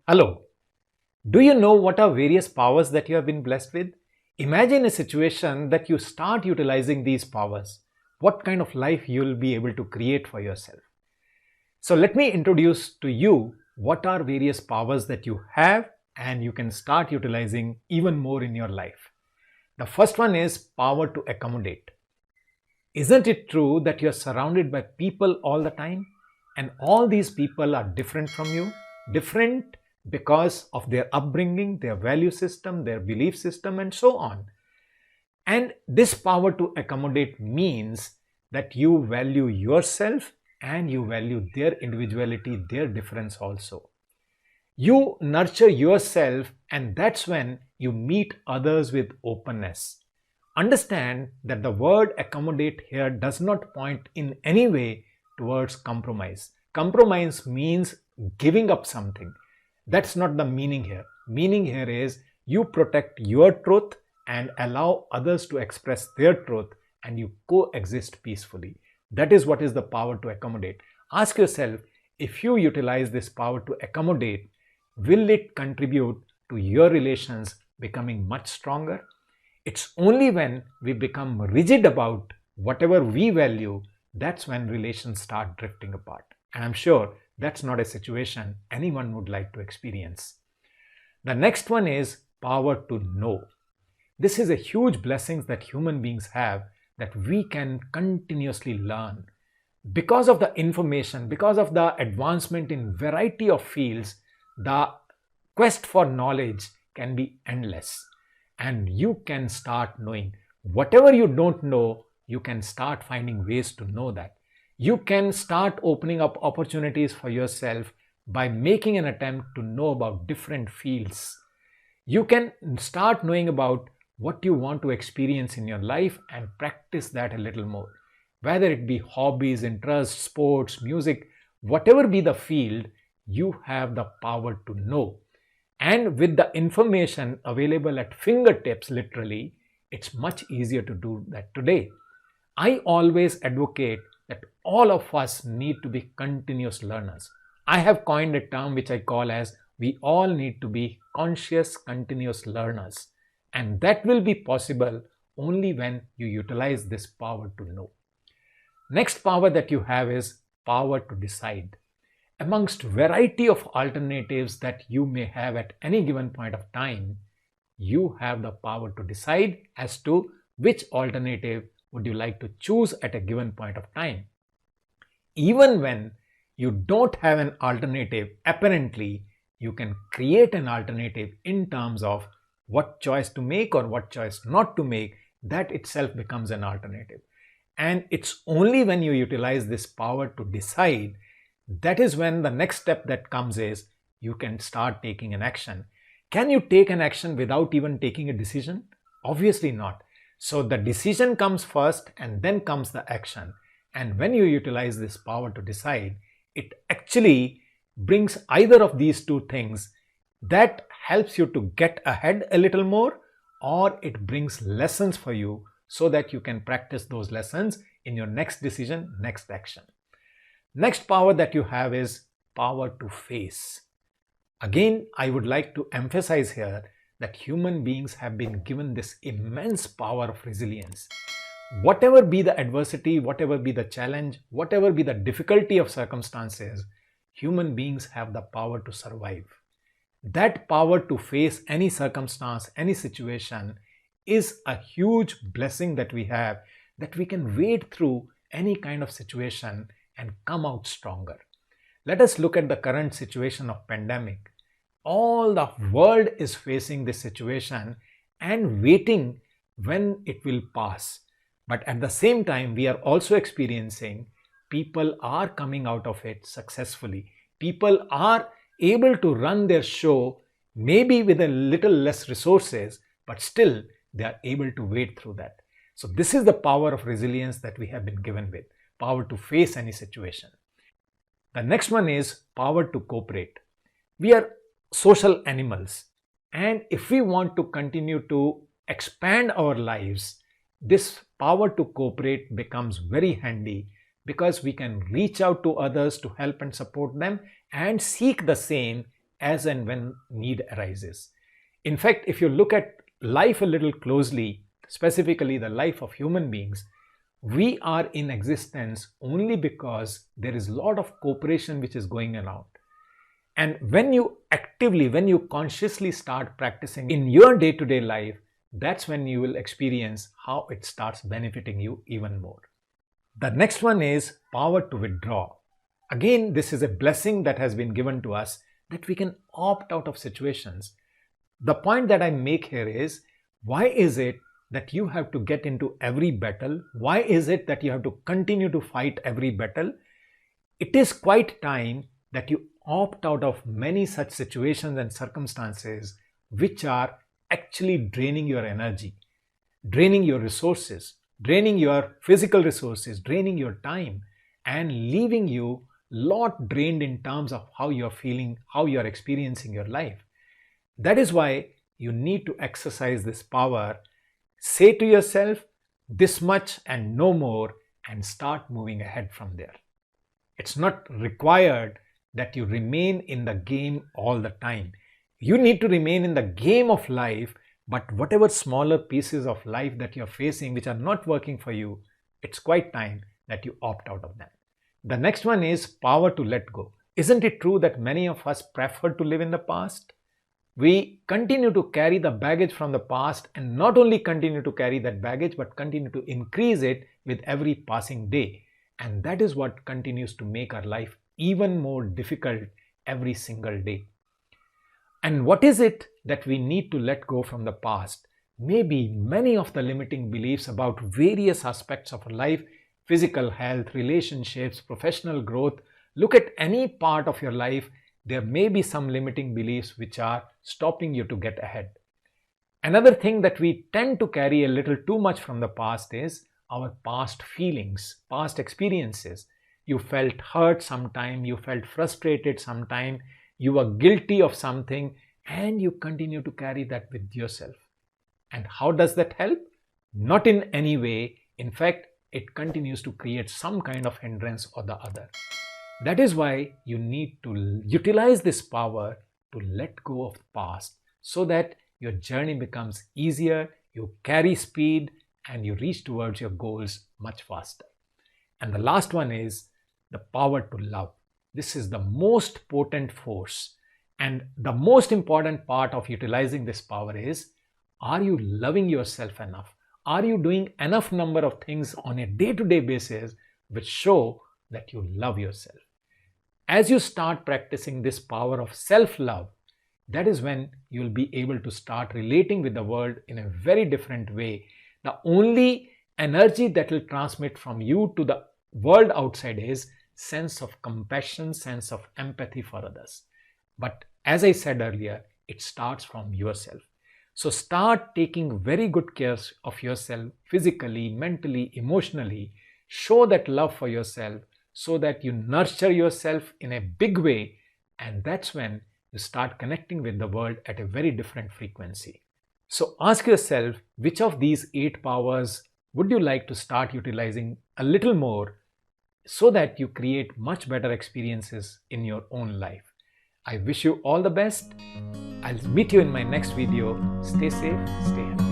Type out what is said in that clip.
Hello. Do you know what are various powers that you have been blessed with? Imagine a situation that you start utilizing these powers. What kind of life you will be able to create for yourself. So let me introduce to you what are various powers that you have and you can start utilizing even more in your life. The first one is power to accommodate. Isn't it true that you're surrounded by people all the time and all these people are different from you? Different because of their upbringing, their value system, their belief system, and so on. And this power to accommodate means that you value yourself and you value their individuality, their difference also. You nurture yourself, and that's when you meet others with openness. Understand that the word accommodate here does not point in any way towards compromise. Compromise means giving up something. That's not the meaning here. Meaning here is you protect your truth and allow others to express their truth and you coexist peacefully. That is what is the power to accommodate. Ask yourself, if you utilize this power to accommodate, will it contribute to your relations becoming much stronger? It's only when we become rigid about whatever we value, that's when relations start drifting apart. And I'm sure that's not a situation anyone would like to experience. The next one is power to know. This is a huge blessing that human beings have, that we can continuously learn. Because of the information, because of the advancement in variety of fields, the quest for knowledge can be endless. And you can start knowing. Whatever you don't know, you can start finding ways to know that. You can start opening up opportunities for yourself by making an attempt to know about different fields. You can start knowing about what you want to experience in your life and practice that a little more. Whether it be hobbies, interests, sports, music, whatever be the field, you have the power to know. And with the information available at fingertips, literally, it's much easier to do that today. I always advocate that all of us need to be continuous learners. I have coined a term which I call as we all need to be conscious continuous learners. And that will be possible only when you utilize this power to know. Next power that you have is power to decide. Amongst variety of alternatives that you may have at any given point of time, you have the power to decide as to which alternative would you like to choose at a given point of time. Even when you don't have an alternative, apparently, you can create an alternative in terms of what choice to make or what choice not to make. That itself becomes an alternative. And it's only when you utilize this power to decide, that is when the next step that comes is you can start taking an action. Can you take an action without even taking a decision? Obviously not. So the decision comes first and then comes the action. And when you utilize this power to decide, it actually brings either of these two things. That helps you to get ahead a little more, or it brings lessons for you so that you can practice those lessons in your next decision, next action. Next power that you have is power to face. Again, I would like to emphasize here that human beings have been given this immense power of resilience. Whatever be the adversity, whatever be the challenge, whatever be the difficulty of circumstances, human beings have the power to survive. That power to face any circumstance, any situation is a huge blessing that we have, that we can wade through any kind of situation and come out stronger. Let us look at the current situation of pandemic. All the world is facing this situation and waiting when it will pass. But at the same time, we are also experiencing people are coming out of it successfully. People are able to run their show maybe with a little less resources, but still they are able to wade through that. So this is the power of resilience that we have been given with. Power to face any situation. The next one is power to cooperate. We are social animals, and if we want to continue to expand our lives, this power to cooperate becomes very handy because we can reach out to others to help and support them and seek the same as and when need arises. In fact, if you look at life a little closely, specifically the life of human beings, we are in existence only because there is a lot of cooperation which is going around. And when you consciously start practicing in your day-to-day life, that's when you will experience how it starts benefiting you even more. The next one is power to withdraw. Again, this is a blessing that has been given to us, that we can opt out of situations. The point that I make here is, why is it that you have to get into every battle? Why is it that you have to continue to fight every battle? It is quite time that you opt out of many such situations and circumstances which are actually draining your energy, draining your resources, draining your physical resources, draining your time, and leaving you lot drained in terms of how you're feeling, how you're experiencing your life. That is why you need to exercise this power. Say to yourself, this much and no more, and start moving ahead from there. It's not required that you remain in the game all the time. You need to remain in the game of life, but whatever smaller pieces of life that you're facing which are not working for you, it's quite time that you opt out of them. The next one is power to let go. Isn't it true that many of us prefer to live in the past? We continue to carry the baggage from the past, and not only continue to carry that baggage, but continue to increase it with every passing day. And that is what continues to make our life even more difficult every single day. And what is it that we need to let go from the past? Maybe many of the limiting beliefs about various aspects of our life, physical health, relationships, professional growth. Look at any part of your life, there may be some limiting beliefs which are stopping you to get ahead. Another thing that we tend to carry a little too much from the past is our past feelings, past experiences. You felt hurt sometime, you felt frustrated sometime, you were guilty of something, and you continue to carry that with yourself. And how does that help? Not in any way. In fact, it continues to create some kind of hindrance or the other. That is why you need to utilize this power to let go of the past, so that your journey becomes easier, you carry speed, and you reach towards your goals much faster. And the last one is the power to love. This is the most potent force. And the most important part of utilizing this power is, are you loving yourself enough? Are you doing enough number of things on a day-to-day basis which show that you love yourself? As you start practicing this power of self-love, that is when you will be able to start relating with the world in a very different way. The only energy that will transmit from you to the world outside is sense of compassion, sense of empathy for others. But as I said earlier, it starts from yourself. So start taking very good care of yourself physically, mentally, emotionally. Show that love for yourself so that you nurture yourself in a big way, and that's when you start connecting with the world at a very different frequency. So ask yourself, which of these 8 powers would you like to start utilizing a little more so that you create much better experiences in your own life? I wish you all the best. I'll meet you in my next video. Stay safe, stay healthy.